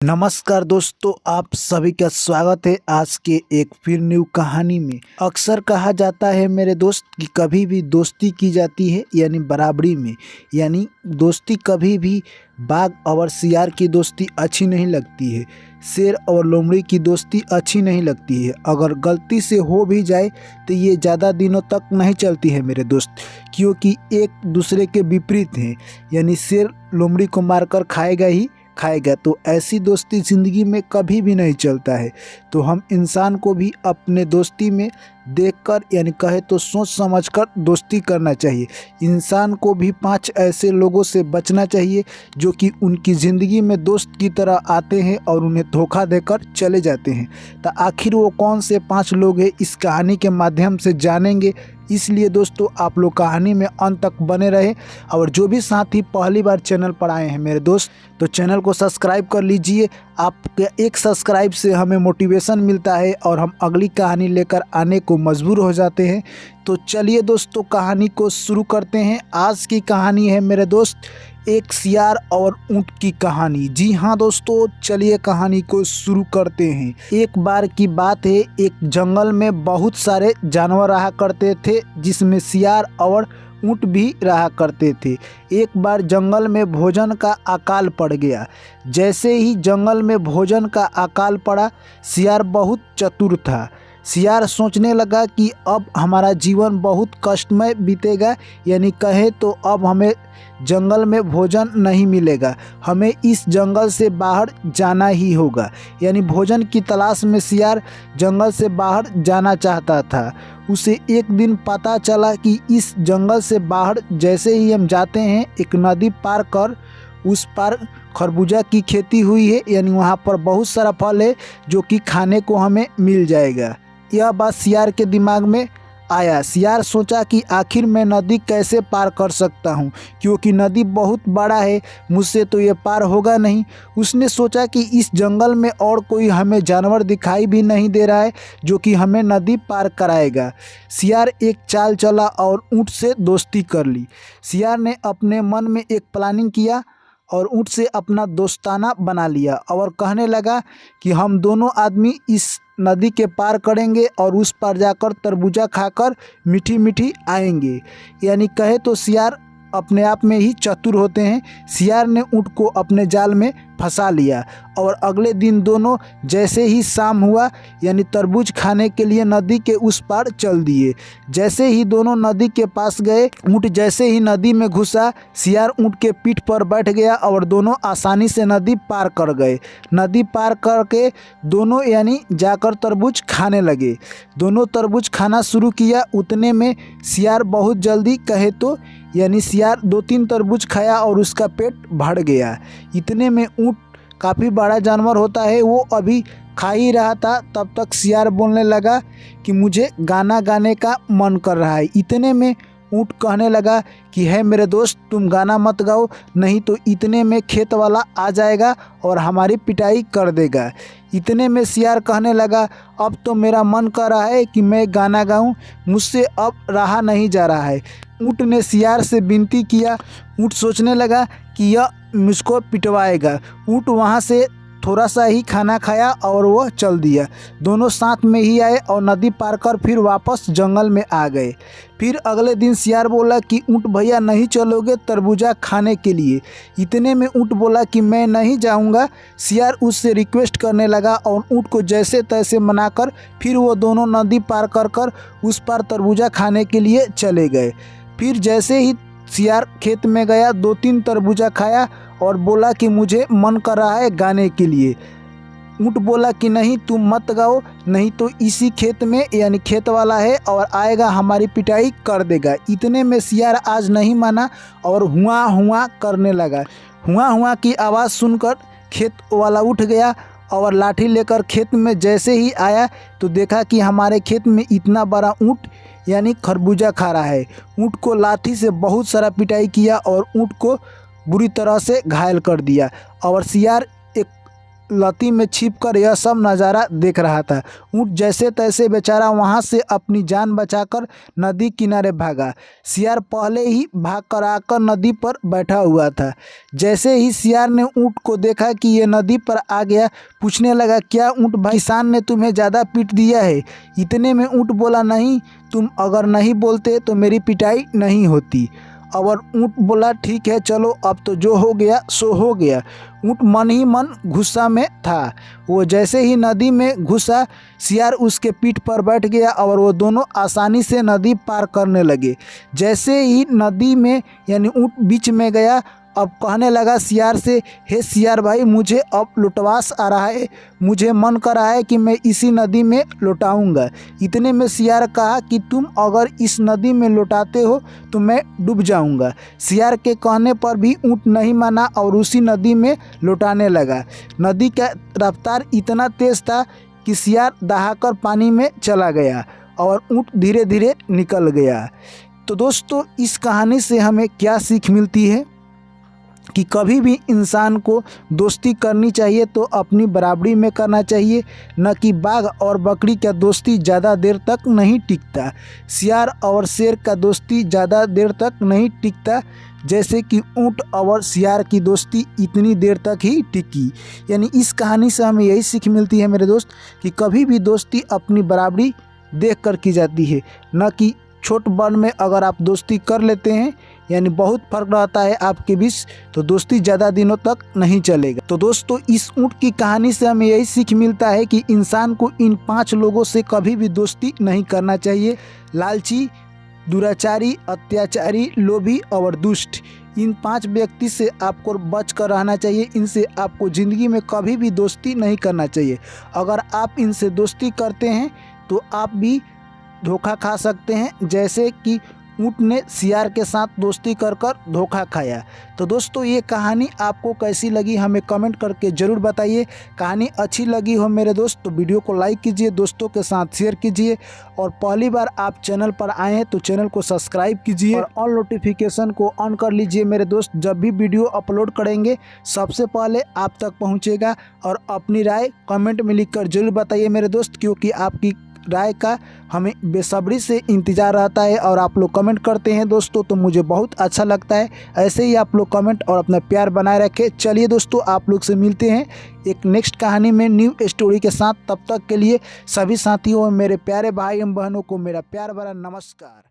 नमस्कार दोस्तों, आप सभी का स्वागत है आज के एक फिर न्यू कहानी में। अक्सर कहा जाता है मेरे दोस्त कि कभी भी दोस्ती की जाती है यानी बराबरी में, यानी दोस्ती कभी भी बाघ और सियार की दोस्ती अच्छी नहीं लगती है। शेर और लोमड़ी की दोस्ती अच्छी नहीं लगती है। अगर गलती से हो भी जाए तो ये ज़्यादा दिनों तक नहीं चलती है मेरे दोस्त, क्योंकि एक दूसरे के विपरीत हैं। यानी शेर लोमड़ी को मारकर खाएगा ही खाएगा, तो ऐसी दोस्ती ज़िंदगी में कभी भी नहीं चलता है। तो हम इंसान को भी अपने दोस्ती में देखकर यानी कहे तो सोच समझकर दोस्ती करना चाहिए। इंसान को भी 5 ऐसे लोगों से बचना चाहिए जो कि उनकी ज़िंदगी में दोस्त की तरह आते हैं और उन्हें धोखा देकर चले जाते हैं। तो आखिर वो कौन से 5 लोग हैं, इस कहानी के माध्यम से जानेंगे। इसलिए दोस्तों आप लोग कहानी में अंत तक बने रहे। और जो भी साथी पहली बार चैनल पर आए हैं मेरे दोस्त, तो चैनल को सब्सक्राइब कर लीजिए। आपके एक सब्सक्राइब से हमें मोटिवेशन मिलता है और हम अगली कहानी लेकर आने को मजबूर हो जाते हैं। तो चलिए दोस्तों कहानी को शुरू करते हैं। आज की कहानी है मेरे दोस्त एक सियार और ऊंट की कहानी। जी हाँ दोस्तों, चलिए कहानी को शुरू करते हैं। एक बार की बात है, एक जंगल में बहुत सारे जानवर रहा करते थे, जिसमें सियार और ऊंट भी रहा करते थे। एक बार जंगल में भोजन का अकाल पड़ गया। जैसे ही जंगल में भोजन का अकाल पड़ा, सियार बहुत चतुर था। सियार सोचने लगा कि अब हमारा जीवन बहुत कष्टमय बीतेगा, यानी कहे तो अब हमें जंगल में भोजन नहीं मिलेगा, हमें इस जंगल से बाहर जाना ही होगा। यानी भोजन की तलाश में सियार जंगल से बाहर जाना चाहता था। उसे एक दिन पता चला कि इस जंगल से बाहर जैसे ही हम जाते हैं, एक नदी पार कर उस पार खरबूजा की खेती हुई है, यानी वहाँ पर बहुत सारा फल है जो कि खाने को हमें मिल जाएगा। यह बात सियार के दिमाग में आया। सियार सोचा कि आखिर मैं नदी कैसे पार कर सकता हूँ, क्योंकि नदी बहुत बड़ा है, मुझसे तो ये पार होगा नहीं। उसने सोचा कि इस जंगल में और कोई हमें जानवर दिखाई भी नहीं दे रहा है जो कि हमें नदी पार कराएगा। सियार एक चाल चला और ऊँट से दोस्ती कर ली। सियार ने अपने मन में एक प्लानिंग किया और ऊँट से अपना दोस्ताना बना लिया और कहने लगा कि हम दोनों आदमी इस नदी के पार करेंगे और उस पार जाकर तरबूजा खाकर मीठी मीठी आएंगे। यानी कहे तो सियार अपने आप में ही चतुर होते हैं। सियार ने ऊँट को अपने जाल में फंसा लिया और अगले दिन दोनों जैसे ही शाम हुआ, यानी तरबूज खाने के लिए नदी के उस पार चल दिए। जैसे ही दोनों नदी के पास गए, ऊँट जैसे ही नदी में घुसा, सियार ऊँट के पीठ पर बैठ गया और दोनों आसानी से नदी पार कर गए। नदी पार करके दोनों यानी जाकर तरबूज खाने लगे। दोनों तरबूज खाना शुरू किया। उतने में सियार बहुत जल्दी कहे तो यानी सियार 2-3 तरबूज खाया और उसका पेट भर गया। इतने में ऊँट काफ़ी बड़ा जानवर होता है, वो अभी खा ही रहा था। तब तक सियार बोलने लगा कि मुझे गाना गाने का मन कर रहा है। इतने में ऊँट कहने लगा कि है मेरे दोस्त, तुम गाना मत गाओ, नहीं तो इतने में खेत वाला आ जाएगा और हमारी पिटाई कर देगा। इतने में सियार कहने लगा, अब तो मेरा मन कर रहा है कि मैं गाना गाऊं, मुझसे अब रहा नहीं जा रहा है। ऊँट ने सियार से विनती किया। ऊँट सोचने लगा कि यह मुझको पिटवाएगा। ऊँट वहाँ से थोड़ा सा ही खाना खाया और वह चल दिया। दोनों साथ में ही आए और नदी पार कर फिर वापस जंगल में आ गए। फिर अगले दिन सियार बोला कि ऊँट भैया नहीं चलोगे तरबूजा खाने के लिए? इतने में ऊँट बोला कि मैं नहीं जाऊँगा। सियार उससे रिक्वेस्ट करने लगा और ऊँट को जैसे तैसे मनाकर फिर वो दोनों नदी पार कर कर उस पार तरबूजा खाने के लिए चले गए। फिर जैसे ही सियार खेत में गया, 2-3 तरबूजा खाया और बोला कि मुझे मन कर रहा है गाने के लिए। ऊँट बोला कि नहीं, तुम मत गाओ, नहीं तो इसी खेत में यानी खेत वाला है और आएगा हमारी पिटाई कर देगा। इतने में सियार आज नहीं माना और हुआ हुआ करने लगा। हुआ हुआ की आवाज़ सुनकर खेत वाला उठ गया और लाठी लेकर खेत में जैसे ही आया तो देखा कि हमारे खेत में इतना बड़ा ऊँट यानी खरबूजा खा रहा है। ऊँट को लाठी से बहुत सारा पिटाई किया और ऊँट को बुरी तरह से घायल कर दिया। और सियार एक लती में छिपकर यह सब नज़ारा देख रहा था। ऊँट जैसे तैसे बेचारा वहाँ से अपनी जान बचाकर नदी किनारे भागा। सियार पहले ही भाग कर आकर नदी पर बैठा हुआ था। जैसे ही सियार ने ऊँट को देखा कि ये नदी पर आ गया, पूछने लगा, क्या ऊँट भाई, किसान ने तुम्हें ज़्यादा पीट दिया है? इतने में ऊँट बोला, नहीं, तुम अगर नहीं बोलते तो मेरी पिटाई नहीं होती। और ऊँट बोला, ठीक है चलो, अब तो जो हो गया सो हो गया। ऊँट मन ही मन गुस्सा में था। वो जैसे ही नदी में घुसा, सियार उसके पीठ पर बैठ गया और वो दोनों आसानी से नदी पार करने लगे। जैसे ही नदी में यानी ऊँट बीच में गया, अब कहने लगा सियार से, हे सियार भाई, मुझे अब लुटवास आ रहा है, मुझे मन कर रहा है कि मैं इसी नदी में लौटाऊंगा। इतने में सियार कहा कि तुम अगर इस नदी में लौटाते हो तो मैं डूब जाऊंगा। सियार के कहने पर भी ऊँट नहीं माना और उसी नदी में लौटाने लगा। नदी का रफ्तार इतना तेज़ था कि सियार दहाकर पानी में चला गया और ऊँट धीरे धीरे निकल गया। तो दोस्तों, इस कहानी से हमें क्या सीख मिलती है कि कभी भी इंसान को दोस्ती करनी चाहिए तो अपनी बराबरी में करना चाहिए, न कि बाघ और बकरी का दोस्ती ज़्यादा देर तक नहीं टिकता। सियार और शेर का दोस्ती ज़्यादा देर तक नहीं टिकता, जैसे कि ऊँट और सियार की दोस्ती इतनी देर तक ही टिकी। यानी इस कहानी से हमें यही सीख मिलती है मेरे दोस्त, कि कभी भी दोस्ती अपनी बराबरी देख कर की जाती है, न कि छोट बड़ में अगर आप दोस्ती कर लेते हैं, यानी बहुत फर्क रहता है आपके बीच, तो दोस्ती ज़्यादा दिनों तक नहीं चलेगा। तो दोस्तों, इस ऊँट की कहानी से हमें यही सीख मिलता है कि इंसान को इन 5 लोगों से कभी भी दोस्ती नहीं करना चाहिए। लालची, दुराचारी, अत्याचारी, लोभी और दुष्ट, इन 5 व्यक्ति से आपको बच कर रहना चाहिए। इनसे आपको ज़िंदगी में कभी भी दोस्ती नहीं करना चाहिए। अगर आप इनसे दोस्ती करते हैं तो आप भी धोखा खा सकते हैं, जैसे कि ऊँट ने सियार के साथ दोस्ती कर धोखा खाया। तो दोस्तों, ये कहानी आपको कैसी लगी हमें कमेंट करके ज़रूर बताइए। कहानी अच्छी लगी हो मेरे दोस्त तो वीडियो को लाइक कीजिए, दोस्तों के साथ शेयर कीजिए, और पहली बार आप चैनल पर आए हैं तो चैनल को सब्सक्राइब कीजिए और ऑल नोटिफिकेशन को ऑन कर लीजिए मेरे दोस्त। जब भी वीडियो अपलोड करेंगे सबसे पहले आप तक पहुँचेगा। और अपनी राय कमेंट में लिख कर जरूर बताइए मेरे दोस्त, क्योंकि आपकी राय का हमें बेसब्री से इंतज़ार रहता है। और आप लोग कमेंट करते हैं दोस्तों तो मुझे बहुत अच्छा लगता है। ऐसे ही आप लोग कमेंट और अपना प्यार बनाए रखें। चलिए दोस्तों, आप लोग से मिलते हैं एक नेक्स्ट कहानी में न्यू स्टोरी के साथ। तब तक के लिए सभी साथियों और मेरे प्यारे भाई एवं बहनों को मेरा प्यार भरा नमस्कार।